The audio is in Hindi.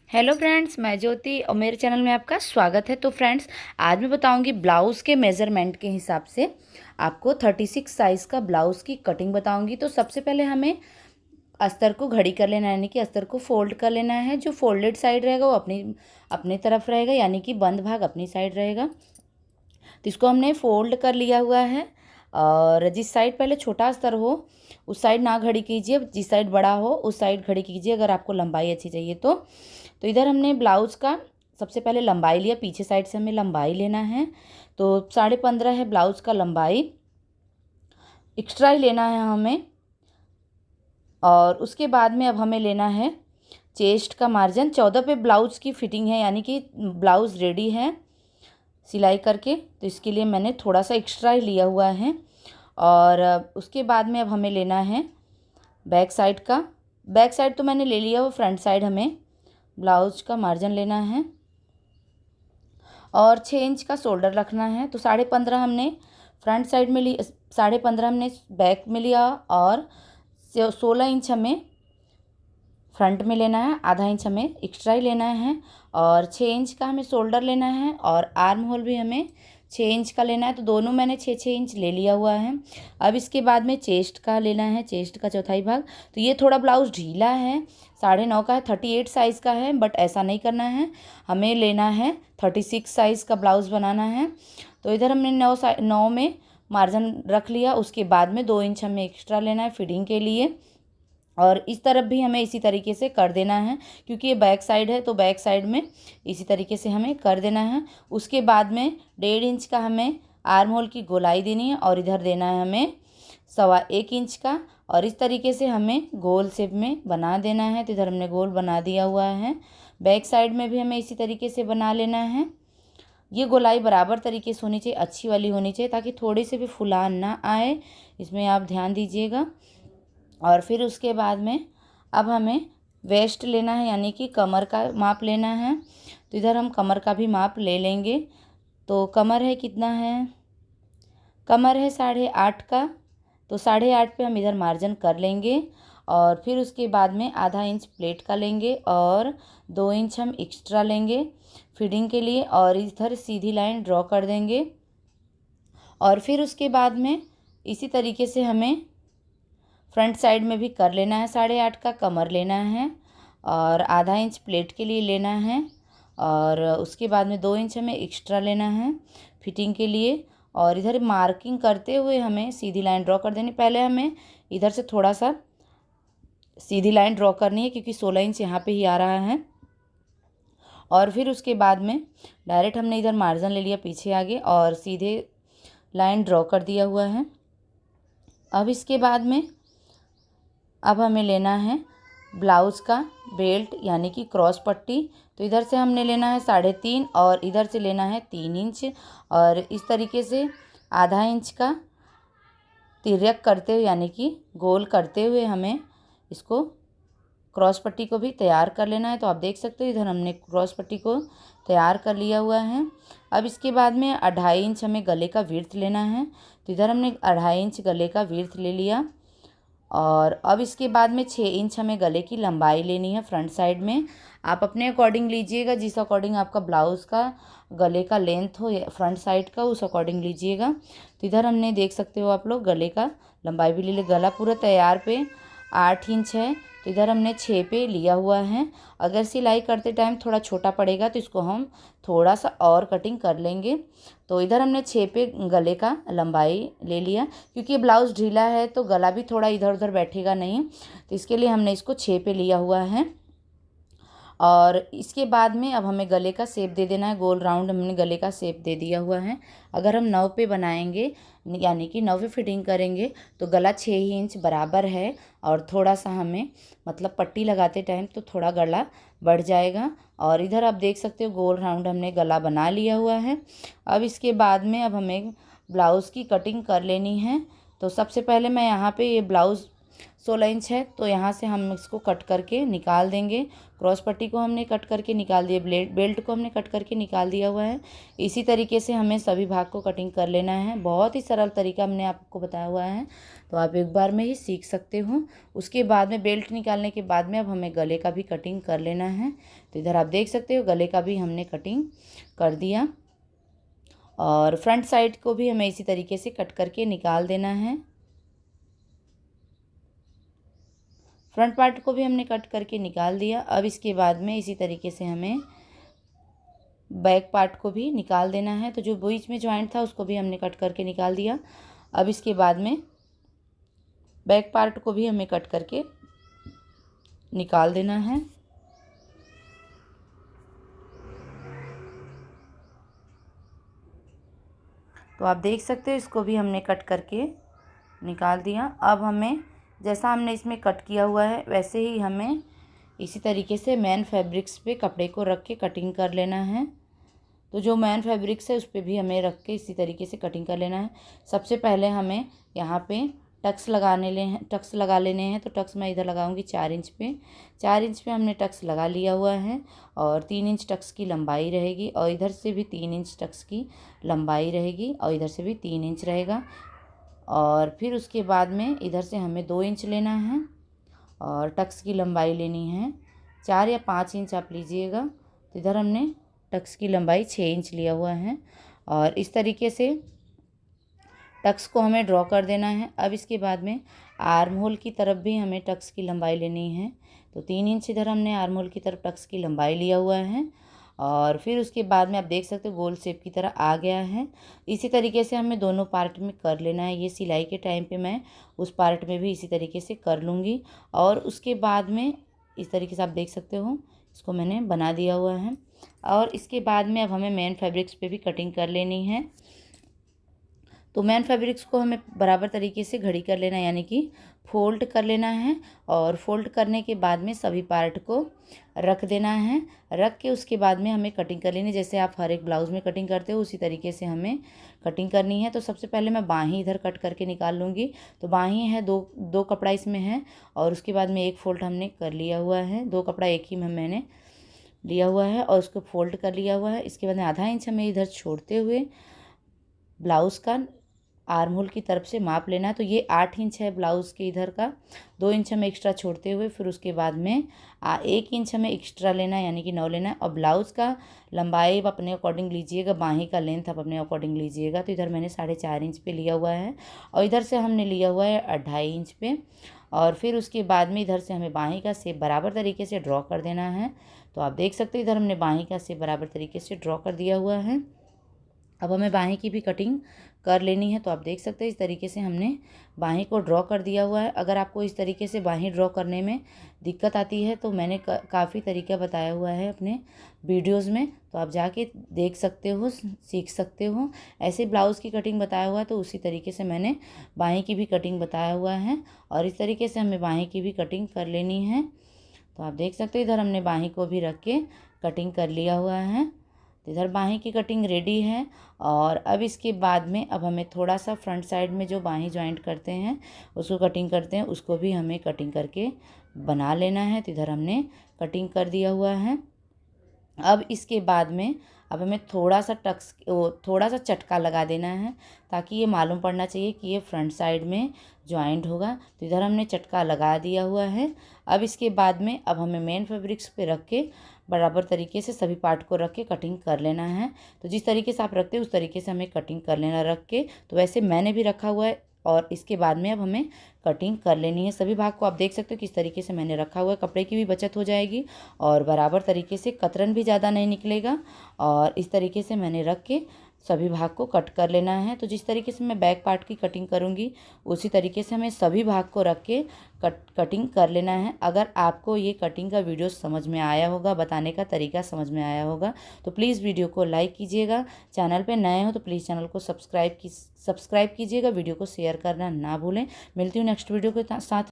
हेलो फ्रेंड्स, मैं ज्योति और मेरे चैनल में आपका स्वागत है। तो फ्रेंड्स, आज मैं बताऊंगी ब्लाउज़ के मेज़रमेंट के हिसाब से आपको 36 साइज़ का ब्लाउज़ की कटिंग बताऊंगी। तो सबसे पहले हमें अस्तर को घड़ी कर लेना है, यानी कि अस्तर को फोल्ड कर लेना है। जो फोल्डेड साइड रहेगा वो अपनी तरफ रहेगा, यानी कि बंद भाग अपनी साइड रहेगा। तो इसको हमने फोल्ड कर लिया हुआ है। और जिस साइड पहले छोटा अस्तर हो उस साइड ना घड़ी कीजिए, जिस साइड बड़ा हो उस साइड घड़ी कीजिए, अगर आपको लंबाई अच्छी चाहिए तो इधर हमने ब्लाउज़ का सबसे पहले लंबाई लिया, पीछे साइड से हमें लंबाई लेना है। तो 15.5 है ब्लाउज़ का लंबाई, एक्स्ट्रा ही लेना है हमें। और उसके बाद में अब हमें लेना है चेस्ट का मार्जिन। 14 पे ब्लाउज़ की फिटिंग है, यानी कि ब्लाउज़ रेडी है सिलाई करके, तो इसके लिए मैंने थोड़ा सा एक्स्ट्रा ही लिया हुआ है। और उसके बाद में अब हमें लेना है बैक साइड का। बैक साइड तो मैंने ले लिया, वो फ्रंट साइड हमें ब्लाउज का मार्जिन लेना है। और 6 इंच का शोल्डर रखना है। तो 15.5 हमने फ्रंट साइड में ली, 15.5 हमने बैक में लिया, और 16 इंच हमें फ्रंट में लेना है, आधा इंच हमें एक्स्ट्रा ही लेना है। और 6 इंच का हमें शोल्डर लेना है, और आर्म होल भी हमें 6 इंच का लेना है। तो दोनों मैंने 6-6 इंच ले लिया हुआ है। अब इसके बाद में चेस्ट का लेना है, चेस्ट का चौथाई भाग। तो ये थोड़ा ब्लाउज़ ढीला है, 9.5 का है, 38 साइज़ का है, बट ऐसा नहीं करना है, हमें लेना है 36 साइज़ का ब्लाउज़ बनाना है। तो इधर हमने 9 में मार्जिन रख लिया। उसके बाद में 2 इंच हमें एक्स्ट्रा लेना है फिटिंग के लिए। और इस तरफ भी हमें इसी तरीके से कर देना है, क्योंकि ये बैक साइड है तो बैक साइड में इसी तरीके से हमें कर देना है। उसके बाद में 1.5 इंच का हमें आर्म होल की गोलाई देनी है, और इधर देना है हमें 1.25 इंच का। और इस तरीके से हमें गोल शेप में बना देना है। तो इधर हमने गोल बना दिया हुआ है। बैक साइड में भी हमें इसी तरीके से बना लेना है। ये गोलाई बराबर तरीके से होनी चाहिए, अच्छी वाली होनी चाहिए, ताकि थोड़ी से भी फुलान ना आए, इसमें आप ध्यान दीजिएगा। और फिर उसके बाद में अब हमें वेस्ट लेना है, यानी कि कमर का माप लेना है। तो इधर हम कमर का भी माप ले लेंगे। तो कमर है कितना है, कमर है 8.5 का। तो 8.5 पे हम इधर मार्जिन कर लेंगे। और फिर उसके बाद में आधा इंच प्लेट का लेंगे, और 2 इंच हम एक्स्ट्रा लेंगे फिटिंग के लिए, और इधर सीधी लाइन ड्रॉ कर देंगे। और फिर उसके बाद में इसी तरीके से हमें फ्रंट साइड में भी कर लेना है। 8.5 का कमर लेना है, और आधा इंच प्लेट के लिए लेना है। और उसके बाद में 2 इंच हमें एक्स्ट्रा लेना है फिटिंग के लिए। और इधर मार्किंग करते हुए हमें सीधी लाइन ड्रॉ कर देनी। पहले हमें इधर से थोड़ा सा सीधी लाइन ड्रॉ करनी है, क्योंकि 16 इंच यहाँ पे ही आ रहा है। और फिर उसके बाद में डायरेक्ट हमने इधर मार्जिन ले लिया पीछे आगे, और सीधे लाइन ड्रॉ कर दिया हुआ है। अब इसके बाद में अब हमें लेना है ब्लाउज़ का बेल्ट, यानी कि क्रॉस पट्टी। तो इधर से हमने लेना है 3.5, और इधर से लेना है 3 इंच। और इस तरीके से आधा इंच का तिर्यक करते हुए, यानी कि गोल करते हुए हमें इसको क्रॉस पट्टी को भी तैयार कर लेना है। तो आप देख सकते हो इधर हमने क्रॉस पट्टी को तैयार कर लिया हुआ है। अब इसके बाद में 2.5 इंच हमें गले का विड्थ लेना है। तो इधर हमने 2.5 इंच गले का विड्थ ले लिया। और अब इसके बाद में 6 इंच हमें गले की लंबाई लेनी है फ्रंट साइड में। आप अपने अकॉर्डिंग लीजिएगा, जिस अकॉर्डिंग आपका ब्लाउज़ का गले का लेंथ हो फ्रंट साइड का, उस अकॉर्डिंग लीजिएगा। तो इधर हमने देख सकते हो आप लोग गले का लंबाई भी ले लिया। गला पूरा तैयार पे 8 इंच है, तो इधर हमने 6 पे लिया हुआ है। अगर सिलाई करते टाइम थोड़ा छोटा पड़ेगा तो इसको हम थोड़ा सा और कटिंग कर लेंगे। तो इधर हमने 6 पे गले का लंबाई ले लिया, क्योंकि ब्लाउज़ ढीला है तो गला भी थोड़ा इधर उधर बैठेगा नहीं, तो इसके लिए हमने इसको 6 पे लिया हुआ है। और इसके बाद में अब हमें गले का शेप दे देना है। गोल राउंड हमने गले का शेप दे दिया हुआ है। अगर हम 9 पे बनाएंगे, यानी कि 9 पे फिटिंग करेंगे, तो गला 6 ही इंच बराबर है। और थोड़ा सा हमें मतलब पट्टी लगाते टाइम तो थोड़ा गला बढ़ जाएगा। और इधर आप देख सकते हो गोल राउंड हमने गला बना लिया हुआ है। अब इसके बाद में अब हमें ब्लाउज़ की कटिंग कर लेनी है। तो सबसे पहले मैं यहाँ पे ये ब्लाउज़ 16 इंच है, तो यहाँ से हम इसको कट करके निकाल देंगे। क्रॉस पट्टी को हमने कट करके निकाल दिया, बेल्ट को हमने कट करके निकाल दिया हुआ है। इसी तरीके से हमें सभी भाग को कटिंग कर लेना है। बहुत ही सरल तरीका हमने आपको बताया हुआ है, तो आप एक बार में ही सीख सकते हो। उसके बाद में बेल्ट निकालने के बाद में अब हमें गले का भी कटिंग कर लेना है। तो इधर आप देख सकते हो गले का भी हमने कटिंग कर दिया, और फ्रंट साइड को भी हमें इसी तरीके से कट करके निकाल देना है। फ्रंट पार्ट को भी हमने कट करके निकाल दिया। अब इसके बाद में इसी तरीके से हमें बैक पार्ट को भी निकाल देना है। तो जो बीच में जॉइंट था उसको भी हमने कट करके निकाल दिया। अब इसके बाद में बैक पार्ट को भी हमें कट करके निकाल देना है। तो आप देख सकते हो इसको भी हमने कट करके निकाल दिया। अब हमें जैसा हमने इसमें कट किया हुआ है वैसे ही हमें इसी तरीके से मेन फैब्रिक्स पे कपड़े को रख के कटिंग कर लेना है। तो जो मेन फैब्रिक्स है उस पर भी हमें रख के इसी तरीके से कटिंग कर लेना है। सबसे पहले हमें यहाँ पे टक्स लगा लेने हैं। तो टक्स मैं इधर लगाऊंगी 4 इंच पे। 4 इंच पे हमने टक्स लगा लिया हुआ है, और 3 इंच टक्स की लंबाई रहेगी, और इधर से भी 3 इंच टक्स की लंबाई रहेगी, और इधर से भी 3 इंच रहेगा। और फिर उसके बाद में इधर से हमें 2 इंच लेना है, और टक्स की लंबाई लेनी है 4 या 5 इंच आप लीजिएगा। तो इधर हमने टक्स की लंबाई 6 इंच लिया हुआ है, और इस तरीके से टक्स को हमें ड्रॉ कर देना है। अब इसके बाद में आर्म होल की तरफ भी हमें टक्स की लंबाई लेनी है। तो 3 इंच इधर हमने आर्म होल की तरफ टक्स की लंबाई लिया हुआ है, और फिर उसके बाद में आप देख सकते हो गोल शेप की तरह आ गया है। इसी तरीके से हमें दोनों पार्ट में कर लेना है। ये सिलाई के टाइम पे मैं उस पार्ट में भी इसी तरीके से कर लूँगी, और उसके बाद में इस तरीके से आप देख सकते हो इसको मैंने बना दिया हुआ है। और इसके बाद में अब हमें मेन फैब्रिक्स पे भी कटिंग कर लेनी है। तो मेन फैब्रिक्स को हमें बराबर तरीके से घड़ी कर लेना है, यानी कि फोल्ड कर लेना है, और फोल्ड करने के बाद में सभी पार्ट को रख देना है। रख के उसके बाद में हमें कटिंग कर लेनी है। जैसे आप हर एक ब्लाउज़ में कटिंग करते हो उसी तरीके से हमें कटिंग करनी है। तो सबसे पहले मैं बाहीं इधर कट करके निकाल लूँगी। तो बाहीं है, दो कपड़ा इसमें है, और उसके बाद में एक फोल्ड हमने कर लिया हुआ है। 2 कपड़ा एक ही में मैंने लिया हुआ है, और उसको फोल्ड कर लिया हुआ है। इसके बाद में आधा इंच हमें इधर छोड़ते हुए ब्लाउज़ का आर्म होल की तरफ से माप लेना है। तो ये 8 इंच है ब्लाउज़ के इधर का, 2 इंच हमें एक्स्ट्रा छोड़ते हुए फिर उसके बाद में 1 इंच हमें एक्स्ट्रा लेना है, यानी कि 9 लेना है। और ब्लाउज़ का लंबाई आप अपने अकॉर्डिंग लीजिएगा, बाहीं का लेंथ आप अपने अकॉर्डिंग लीजिएगा। तो इधर मैंने 4.5 इंच पे लिया हुआ है, और इधर से हमने लिया हुआ है 2.5 इंच पे। और फिर उसके बाद में इधर से हमें बाहीं का शेप बराबर तरीके से ड्रॉ कर देना है। तो आप देख सकते हो इधर हमने बाहीं का शेप बराबर तरीके से ड्रॉ कर दिया हुआ है। अब हमें बाहीं की भी कटिंग कर लेनी है। तो आप देख सकते हैं इस तरीके से हमने बाहीं को ड्रॉ कर दिया हुआ है। अगर आपको इस तरीके से बाहीं ड्रॉ करने में दिक्कत आती है तो मैंने काफ़ी तरीका बताया हुआ है अपने वीडियोज़ में, तो आप जाके देख सकते हो, सीख सकते हो। ऐसे ब्लाउज़ की कटिंग बताया हुआ है तो उसी तरीके से मैंने बाहीं की भी कटिंग बताया हुआ है, और इस तरीके से हमें बाहीं की भी कटिंग कर लेनी है। तो आप देख सकते हो इधर हमने बाहीं को भी रख के कटिंग कर लिया हुआ है। तो इधर बाहीं की कटिंग रेडी है। और अब इसके बाद में अब हमें थोड़ा सा फ्रंट साइड में जो बाहीं जॉइंट करते हैं उसको कटिंग करते हैं, उसको भी हमें कटिंग करके बना लेना है। तो इधर हमने कटिंग कर दिया हुआ है। अब इसके बाद में अब हमें थोड़ा सा चटका लगा देना है, ताकि ये मालूम पड़ना चाहिए कि ये फ्रंट साइड में जॉइंट होगा। तो इधर हमने चटका लगा दिया हुआ है। अब इसके बाद में अब हमें मेन फैब्रिक्स पे रख के बराबर तरीके से सभी पार्ट को रख के कटिंग कर लेना है। तो जिस तरीके से आप रखते हैं उस तरीके से हमें कटिंग कर लेना रख के। तो वैसे मैंने भी रखा हुआ है, और इसके बाद में अब हमें कटिंग कर लेनी है। सभी भाग को आप देख सकते हो किस तरीके से मैंने रखा हुआ है। कपड़े की भी बचत हो जाएगी, और बराबर तरीके से कतरन भी ज़्यादा नहीं निकलेगा। और इस तरीके से मैंने रख के सभी भाग को कट कर लेना है। तो जिस तरीके से मैं बैक पार्ट की कटिंग करूँगी उसी तरीके से हमें सभी भाग को रख के कटिंग कर लेना है। अगर आपको ये कटिंग का वीडियो समझ में आया होगा, बताने का तरीका समझ में आया होगा, तो प्लीज़ वीडियो को लाइक कीजिएगा। चैनल पे नए हो तो प्लीज़ चैनल को सब्सक्राइब कीजिएगा। वीडियो को शेयर करना ना भूलें। मिलती हूँ नेक्स्ट वीडियो के साथ।